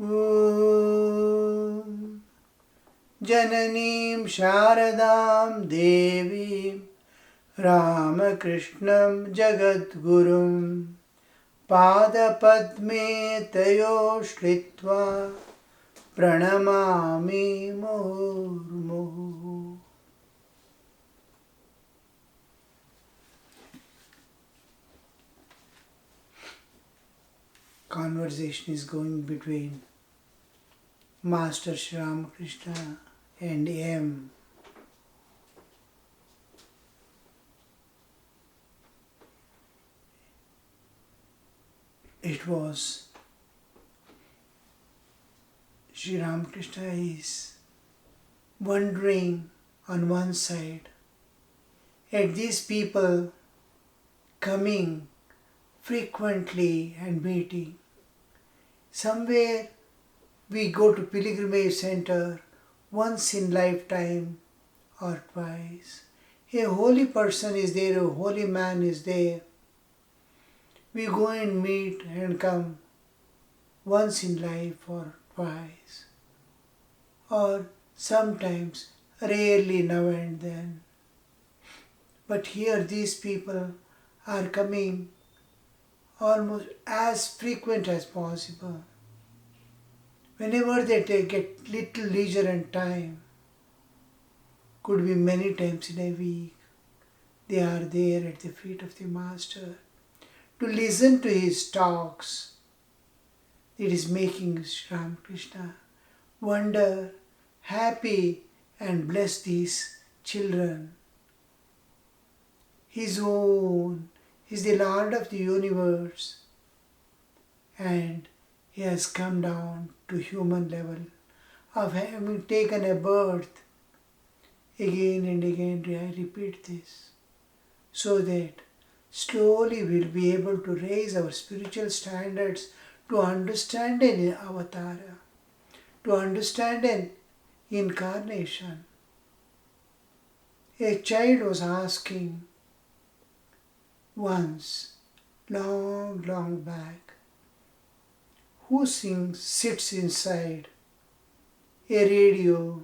Om Jananim Sharadam Devim Ramakrishnam Jagadgurum Padapadme Tayo Shlitva Pranamami Murmuhu. Conversation is going between Master Sri Ramakrishna and M. It was Sri Ramakrishna is wondering on one side at these people coming frequently and meeting. Somewhere we go to pilgrimage center once in lifetime or twice. A holy person is there, a holy man is there. We go and meet and come once in life or twice. Or sometimes, rarely now and then. But here these people are coming almost as frequent as possible. Whenever they get little leisure and time, could be many times in a week, they are there at the feet of the Master to listen to his talks. It is making Sri Ramakrishna wonder, happy and bless these children. His own, he is the Lord of the universe, and he has come down to human level of having taken a birth. Again and again I repeat this, so that slowly we'll be able to raise our spiritual standards to understand an avatara, to understand an incarnation. A child was asking once, long back, who sits inside a radio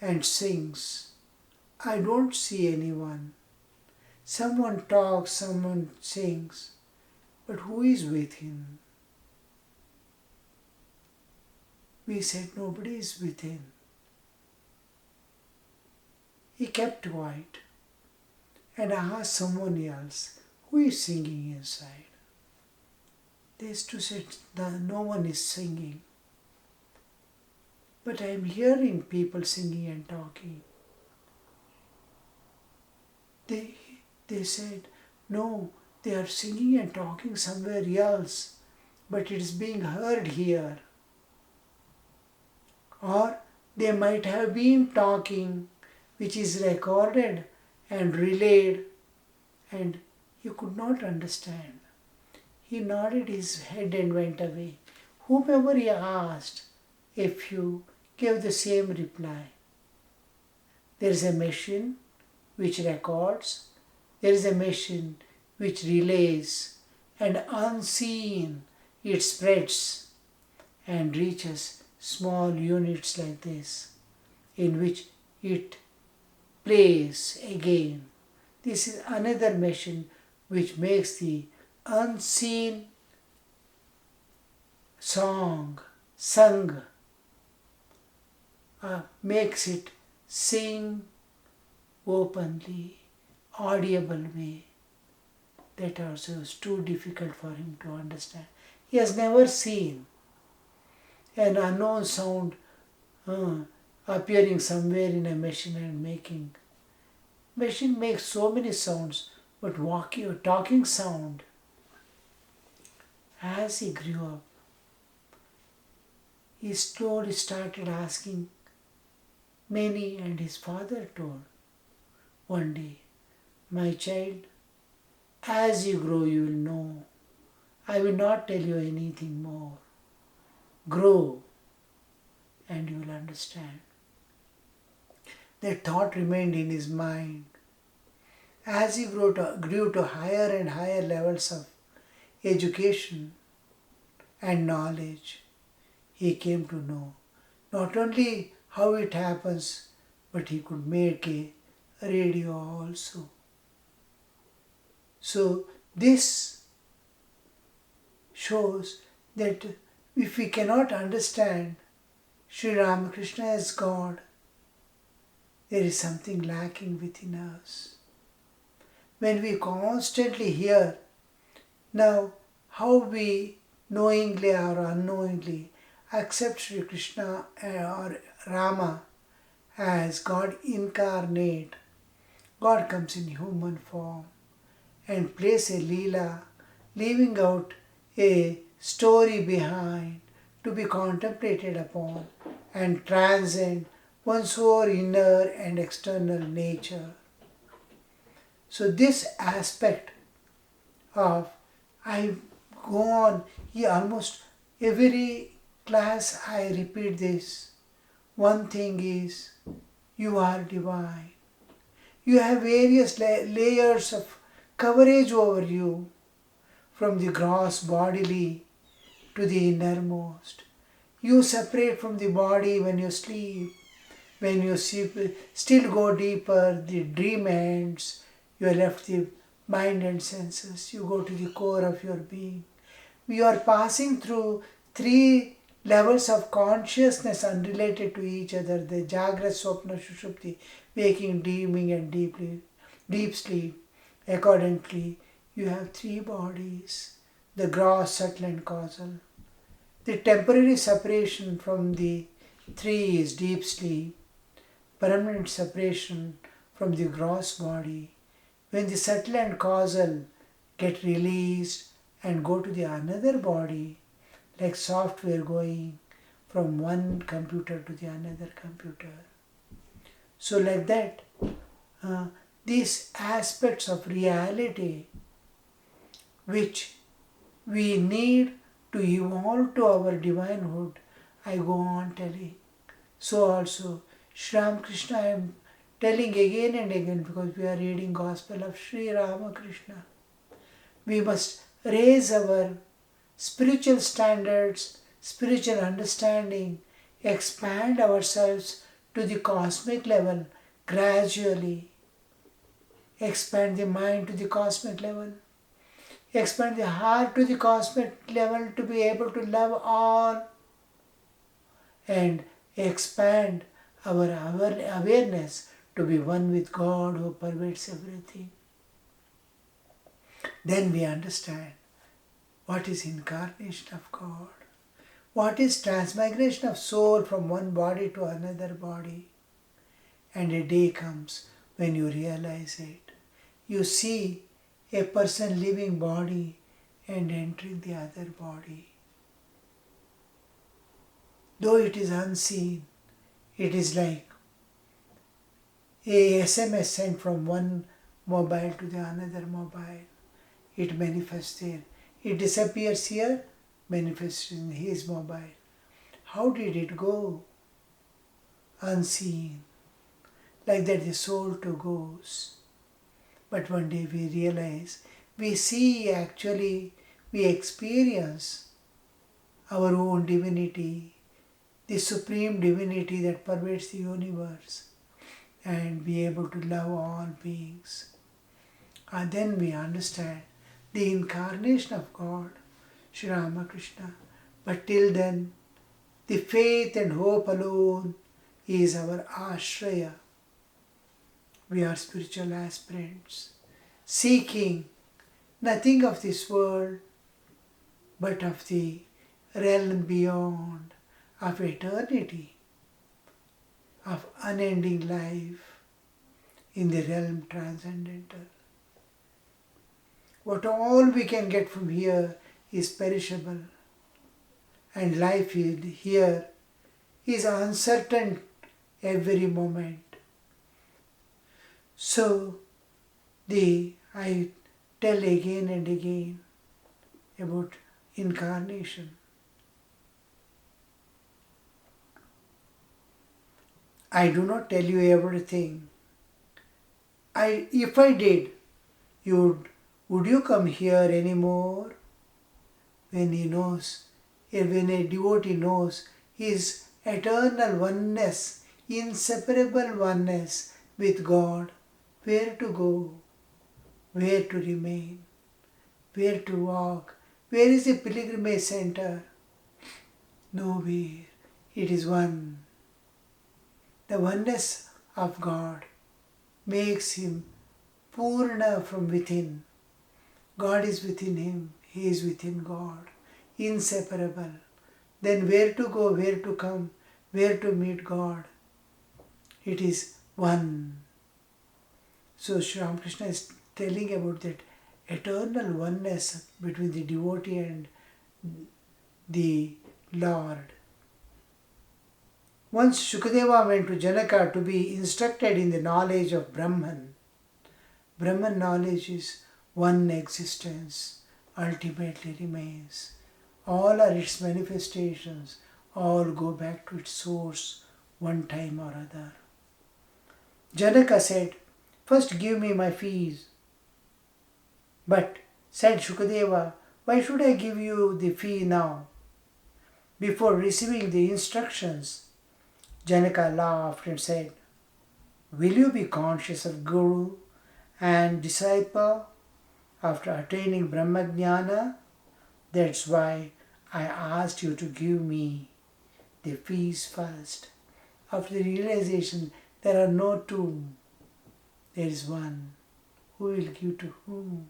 and sings? I don't see anyone. Someone talks, someone sings, but who is with him? We said nobody is with him. He kept quiet and asked someone else, who is singing inside? These two said, no one is singing. But I am hearing people singing and talking. They said, no, they are singing and talking somewhere else, but it is being heard here. Or they might have been talking, which is recorded and relayed, and you could not understand. He nodded his head and went away. Whomever he asked, a few gave the same reply. There is a machine which records, there is a machine which relays, and unseen it spreads and reaches small units like this, in which it plays again. This is another machine which makes the unseen song sung, makes it sing openly, audible way. That also is too difficult for him to understand. He has never seen an unknown sound appearing somewhere in a machine and making. Machine makes so many sounds, but talking sound. As he grew up, he slowly started asking many, and his father told one day, my child, as you grow you will know. I will not tell you anything more. Grow and you will understand. That thought remained in his mind. As he grew to higher and higher levels of education and knowledge, he came to know not only how it happens, but he could make a radio also. So this shows that if we cannot understand Sri Ramakrishna as God, there is something lacking within us. When we constantly hear now how we knowingly or unknowingly accept Sri Krishna or Rama as God incarnate, God comes in human form and plays a leela, leaving out a story behind to be contemplated upon and transcend one's own inner and external nature. So this aspect of I go on, almost every class I repeat this. One thing is, you are divine. You have various layers of coverage over you, from the gross bodily to the innermost. You separate from the body when you sleep. When you still go deeper, the dream ends. You are left the mind and senses. You go to the core of your being. We are passing through three levels of consciousness unrelated to each other: the Jagrat, Swapna, Shushupti, waking, dreaming, and deep sleep. Accordingly, you have three bodies: the gross, subtle, and causal. The temporary separation from the three is deep sleep. Permanent separation from the gross body. When the subtle and causal get released and go to the another body, like software going from one computer to the another computer. So like that, these aspects of reality which we need to evolve to our divinehood, I go on telling. So also, Sri Ramakrishna I am telling again and again, because we are reading Gospel of Sri Ramakrishna. We must raise our spiritual standards, spiritual understanding, expand ourselves to the cosmic level gradually. Expand the mind to the cosmic level. Expand the heart to the cosmic level to be able to love all. And expand our awareness to be one with God who pervades everything. Then we understand what is incarnation of God, what is transmigration of soul from one body to another body. And a day comes when you realize it. You see a person leaving body and entering the other body. Though it is unseen, it is like a SMS sent from one mobile to the another mobile. It manifests there. It disappears here, manifests in his mobile. How did it go? Unseen. Like that the soul too goes. But one day we realize, we see actually, we experience our own divinity, the supreme divinity that pervades the universe, and be able to love all beings. And then we understand the incarnation of God, Sri Ramakrishna. But till then, the faith and hope alone is our ashraya. We are spiritual aspirants, seeking nothing of this world, but of the realm beyond, of eternity, of unending life in the realm transcendental. What all we can get from here is perishable, and life here is uncertain every moment. So, I tell again and again about incarnation. I do not tell you everything. If I did, would you come here anymore? When he knows when a devotee knows his eternal oneness, inseparable oneness with God, where to go, where to remain, where to walk, where is the pilgrimage center? Nowhere. It is one. The oneness of God makes him Purna from within. God is within him. He is within God. Inseparable. Then where to go, where to come, where to meet God? It is one. So Sri Ramakrishna is telling about that eternal oneness between the devotee and the Lord. Once Shukadeva went to Janaka to be instructed in the knowledge of Brahman. Brahman knowledge is one existence, ultimately remains. All are its manifestations, all go back to its source one time or other. Janaka said, "First give me my fees." But, said Shukadeva, "Why should I give you the fee now, before receiving the instructions?" Janaka laughed and said, "Will you be conscious of Guru and disciple after attaining Brahmajnana? That's why I asked you to give me the fees first. After the realization there are no two, there is one. Who will give to whom?"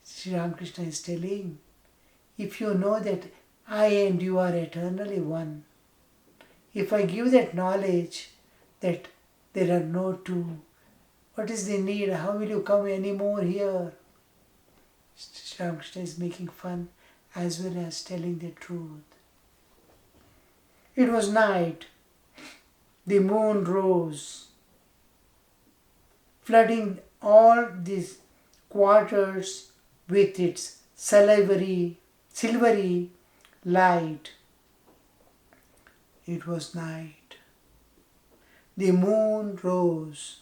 Sri Ramakrishna is telling, if you know that I and you are eternally one, if I give that knowledge that there are no two, what is the need? How will you come anymore here? Sri Ramakrishna is making fun as well as telling the truth. It was night. The moon rose, flooding all these quarters with its silvery light. It was night. The moon rose,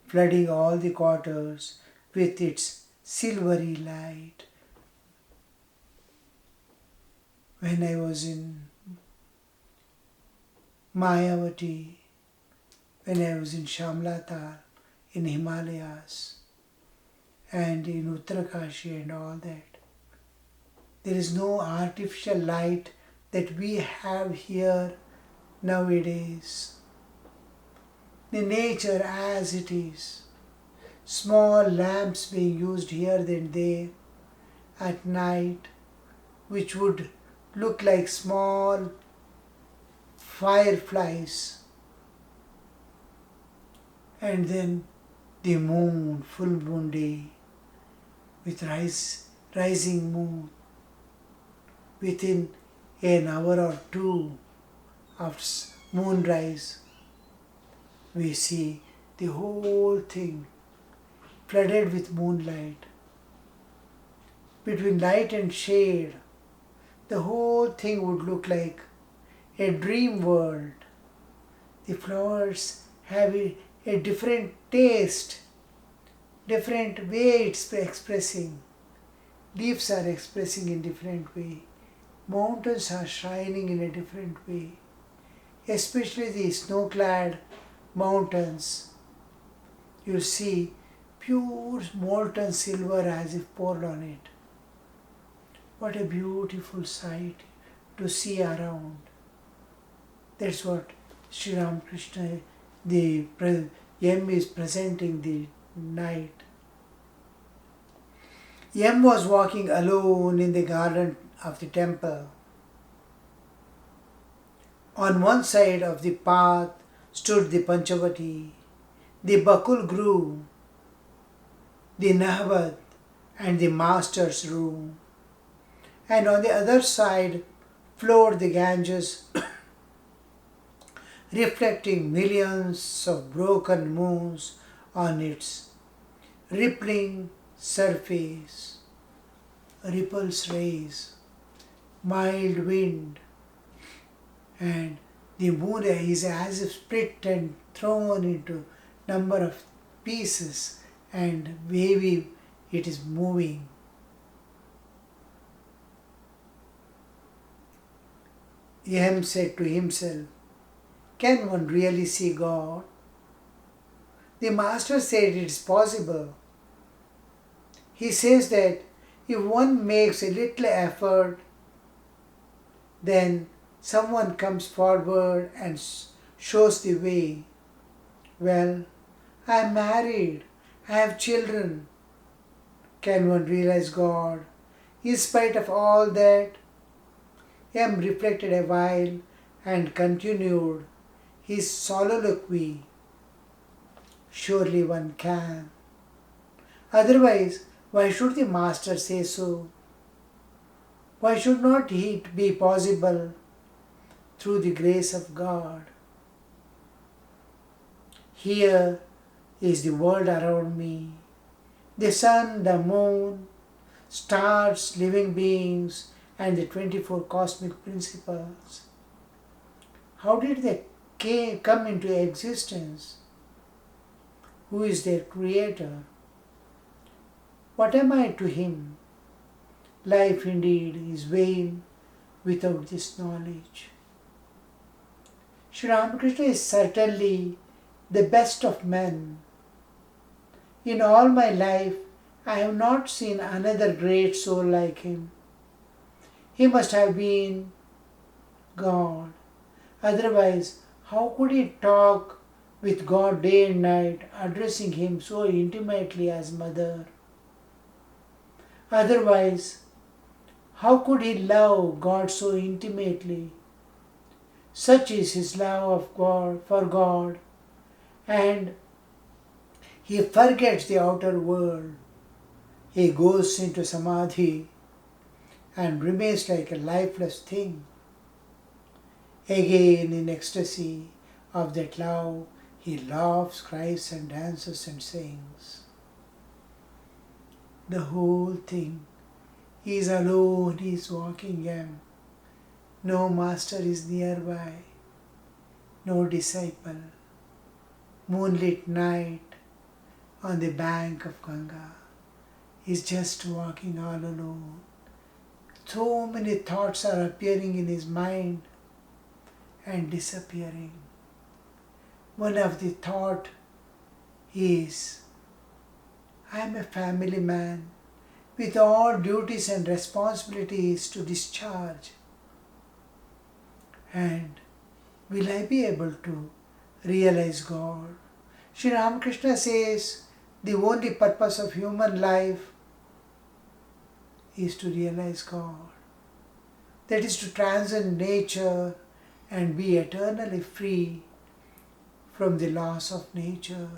flooding all the quarters with its silvery light. When I was in Mayavati, when I was in Shamlatal, in Himalayas, and in Uttarakashi and all that, there is no artificial light that we have here nowadays. The nature as it is, small lamps being used here and there at night, which would look like small fireflies, and then the moon, full moon day, with rising moon. Within an hour or two of moonrise, we see the whole thing flooded with moonlight. Between light and shade, the whole thing would look like a dream world. The flowers have a different taste, different way it's expressing. Leaves are expressing in different way. Mountains are shining in a different way. Especially the snow-clad mountains. You'll see pure molten silver as if poured on it. What a beautiful sight to see around. That's what Sri Ramakrishna, the M is presenting the night. M was walking alone in the garden of the temple. On one side of the path stood the Panchavati, the Bakul grew, the Nahavat and the master's room. And on the other side flowed the Ganges, reflecting millions of broken moons on its rippling surface. Ripples raise, mild wind, and the moon is as if split and thrown into number of pieces, and wavy it is moving. Yam said to himself, "Can one really see God?" The Master said it is possible. He says that if one makes a little effort, then someone comes forward and shows the way. Well, I am married, I have children. Can one realize God? In spite of all that, M reflected a while and continued his soliloquy. Surely one can. Otherwise, why should the Master say so? Why should not it be possible through the grace of God? Here is the world around me. The sun, the moon, stars, living beings, and the 24 cosmic principles. How did they come into existence? Who is their creator? What am I to him? Life indeed is vain without this knowledge. Sri Ramakrishna is certainly the best of men. In all my life, I have not seen another great soul like him. He must have been God. Otherwise, how could he talk with God day and night, addressing him so intimately as mother? Otherwise, how could he love God so intimately? Such is his love of God for God, and he forgets the outer world. He goes into samadhi and remains like a lifeless thing. Again, in ecstasy of that love, he laughs, cries, and dances and sings. The whole thing. He is alone, he is walking him. No master is nearby, no disciple. Moonlit night on the bank of Ganga. He is just walking all alone. So many thoughts are appearing in his mind and disappearing. One of the thought is, I am a family man with all duties and responsibilities to discharge. And will I be able to realize God? Sri Ramakrishna says the only purpose of human life is to realize God. That is to transcend nature and be eternally free from the laws of nature,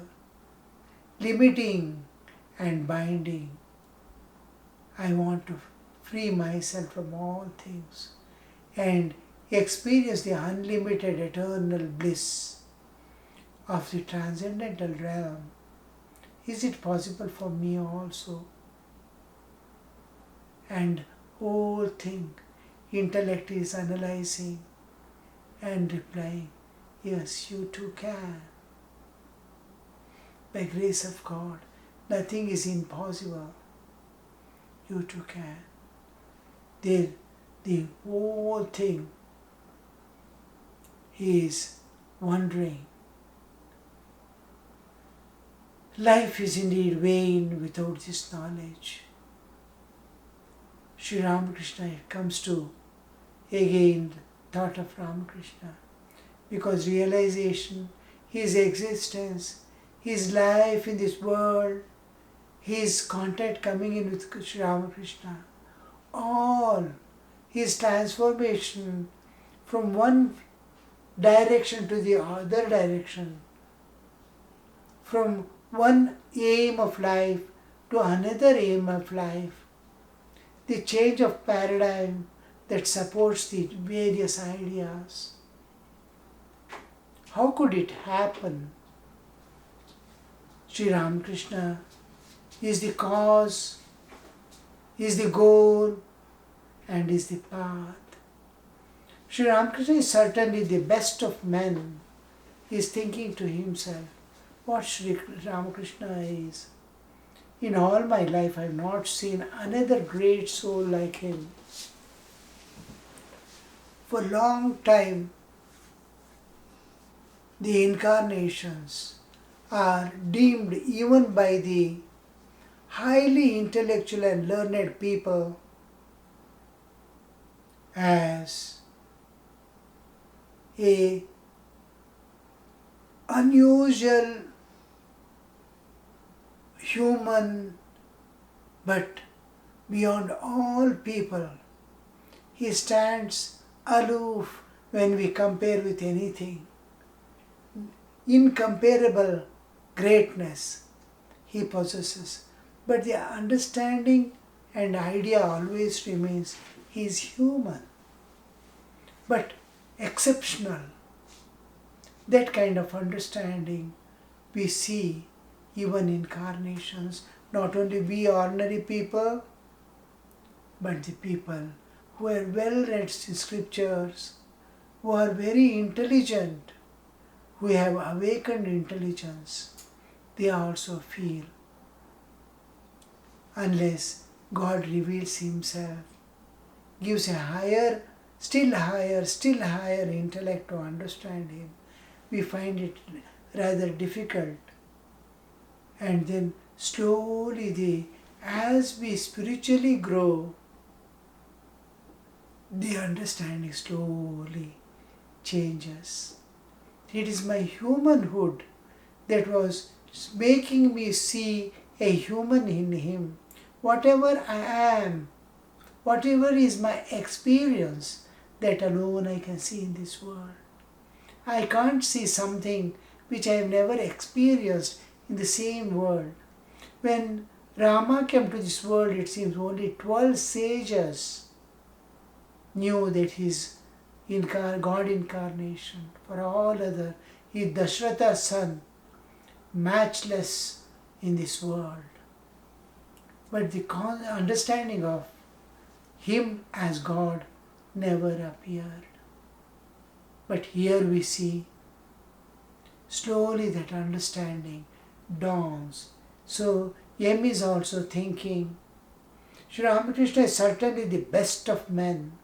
limiting and binding. I want to free myself from all things and experience the unlimited eternal bliss of the transcendental realm. Is it possible for me also? And whole thing, intellect is analyzing and replying, yes, you too can. By grace of God, nothing is impossible. You too can. The whole thing is wondering. Life is indeed vain without this knowledge. Sri Ramakrishna, it comes to again thought of Ramakrishna, because realization, his existence, his life in this world, his contact coming in with Sri Ramakrishna, all his transformation from one direction to the other direction, from one aim of life to another aim of life, the change of paradigm that supports the various ideas. How could it happen? Sri Ramakrishna is the cause, is the goal, and is the path. Sri Ramakrishna is certainly the best of men. He is thinking to himself, what Sri Ramakrishna is. In all my life I have not seen another great soul like him. For a long time, the incarnations are deemed even by the highly intellectual and learned people as a unusual human, but beyond all people. He stands aloof when we compare with anything. Incomparable greatness he possesses. But the understanding and idea always remains he is human, but exceptional. That kind of understanding we see even in incarnations, not only we ordinary people, but the people who are well read in scriptures, who are very intelligent, who have awakened intelligence, they also feel. Unless God reveals Himself, gives a higher, still higher intellect to understand Him, we find it rather difficult. And then slowly, as we spiritually grow, the understanding slowly changes. It is my humanhood that was making me see a human in Him. Whatever I am, whatever is my experience, that alone I can see in this world. I can't see something which I have never experienced in the same world. When Rama came to this world, it seems only 12 sages knew that He is God incarnation. For all other, He is Dasharatha's son, matchless in this world. But the understanding of Him as God never appeared. But here we see slowly that understanding dawns. So M is also thinking, Sri Ramakrishna is certainly the best of men.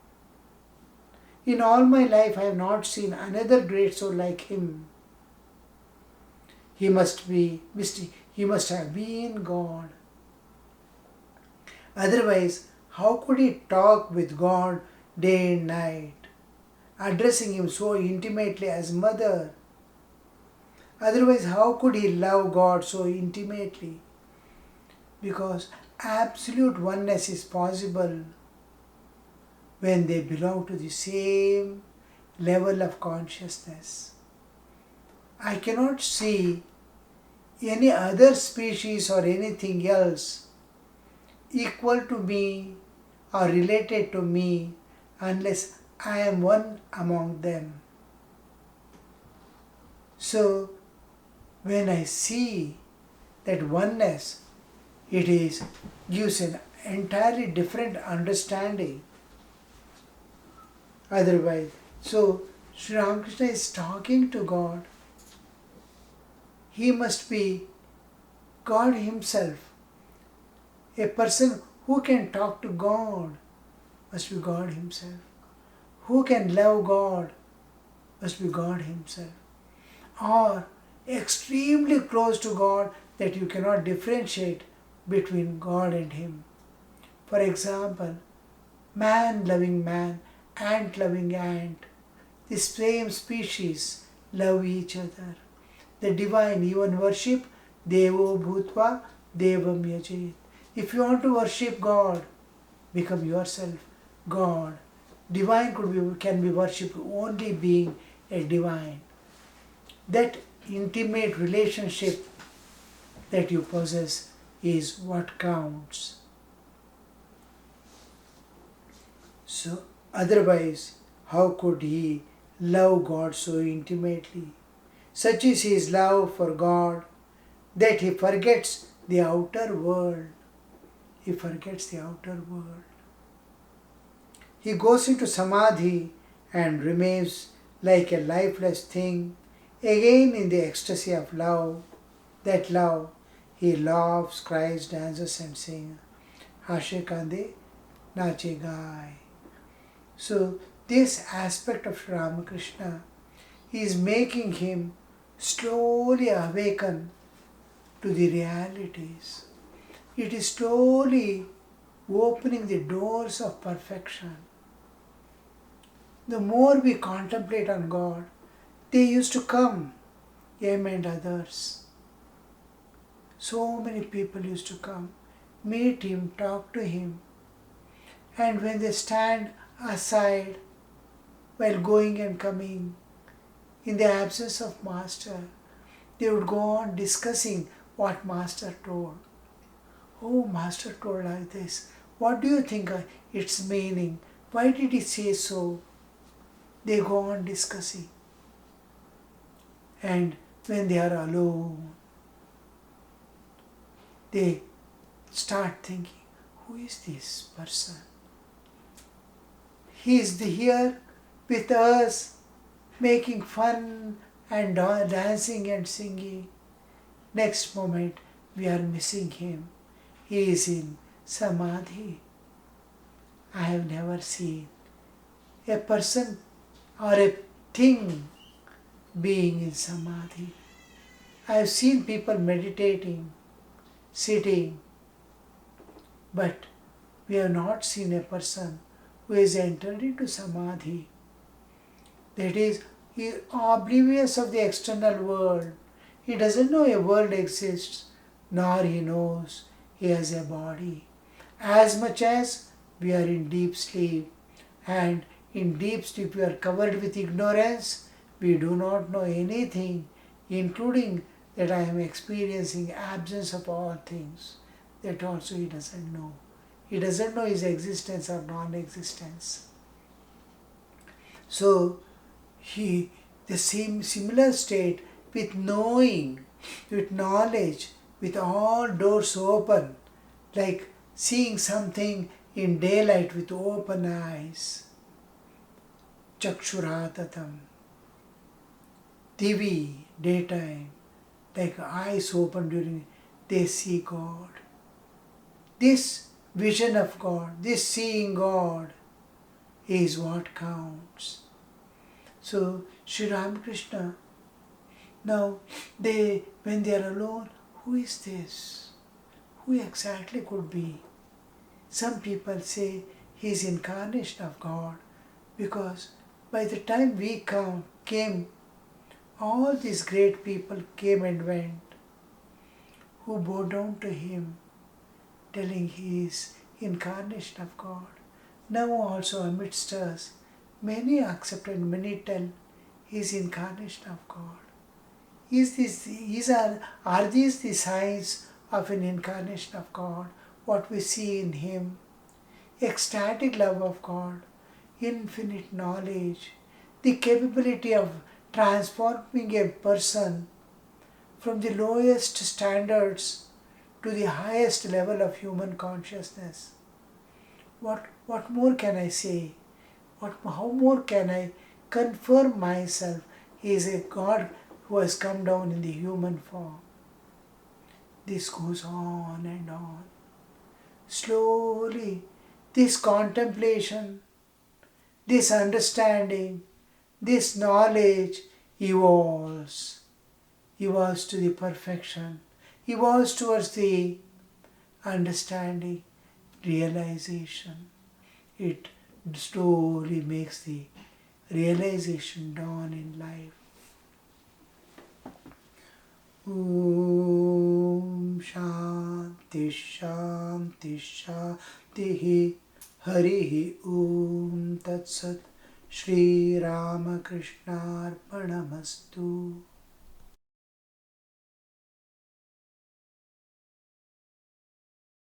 In all my life I have not seen another great soul like him. He must have been God. Otherwise, how could he talk with God day and night, addressing Him so intimately as mother? Otherwise, how could he love God so intimately? Because absolute oneness is possible when they belong to the same level of consciousness. I cannot see any other species or anything else equal to me or related to me unless I am one among them. So, when I see that oneness, gives an entirely different understanding. Otherwise, so Sri Ramakrishna is talking to God. He must be God Himself. A person who can talk to God must be God Himself. Who can love God must be God Himself. Or extremely close to God that you cannot differentiate between God and Him. For example, man loving man, ant loving ant. The same species love each other. The divine even worship Devo Bhutva Devam Yajit. If you want to worship God, become yourself God. Divine can be worshipped only being a divine. That intimate relationship that you possess is what counts. So, otherwise, how could he love God so intimately? Such is his love for God that he forgets the outer world. He forgets the outer world. He goes into samadhi and remains like a lifeless thing, again in the ecstasy of love. That love, he laughs, cries, dances and sings. Hashe kande nache gai. So this aspect of Sri Ramakrishna is making him slowly awaken to the realities. It is slowly opening the doors of perfection. The more we contemplate on God, they used to come, him and others. So many people used to come, meet him, talk to him. And when they stand aside while going and coming, in the absence of Master, they would go on discussing what Master told. Oh, Master told like this. What do you think its meaning? Why did he say so? They go on discussing. And when they are alone, they start thinking, who is this person? He is here with us, making fun and dancing and singing. Next moment, we are missing him. He is in Samadhi. I have never seen a person or a thing being in Samadhi. I have seen people meditating, sitting, but we have not seen a person who has entered into Samadhi. That is, he is oblivious of the external world. He doesn't know a world exists, nor he knows he has a body. As much as we are in deep sleep, and in deep sleep we are covered with ignorance, we do not know anything, including that I am experiencing absence of all things. That also he doesn't know. He doesn't know his existence or non-existence. So, the same similar state with knowing, with knowledge, with all doors open, like seeing something in daylight with open eyes. Chakshuratatam. Divi, daytime, like eyes open during, they see God. This vision of God, this seeing God is what counts. So, Sri Ramakrishna, now when they are alone, who is this? Who exactly could be? Some people say he is incarnation of God, because by the time we came, all these great people came and went, who bowed down to him, telling he is incarnation of God. Now also amidst us, many accept and many tell he is incarnation of God. Are these the signs of an incarnation of God? What we see in him? Ecstatic love of God, infinite knowledge, the capability of transforming a person from the lowest standards to the highest level of human consciousness. What more can I say? How more can I confirm myself? He is a God who has come down in the human form. This goes on and on. Slowly, this contemplation, this understanding, this knowledge evolves to the perfection, evolves towards the understanding, realization. It slowly makes the realization dawn in life. Om Shanti Shanti Shanti Harihi Om Tat Sat Shri Ramakrishna Arpanamastu.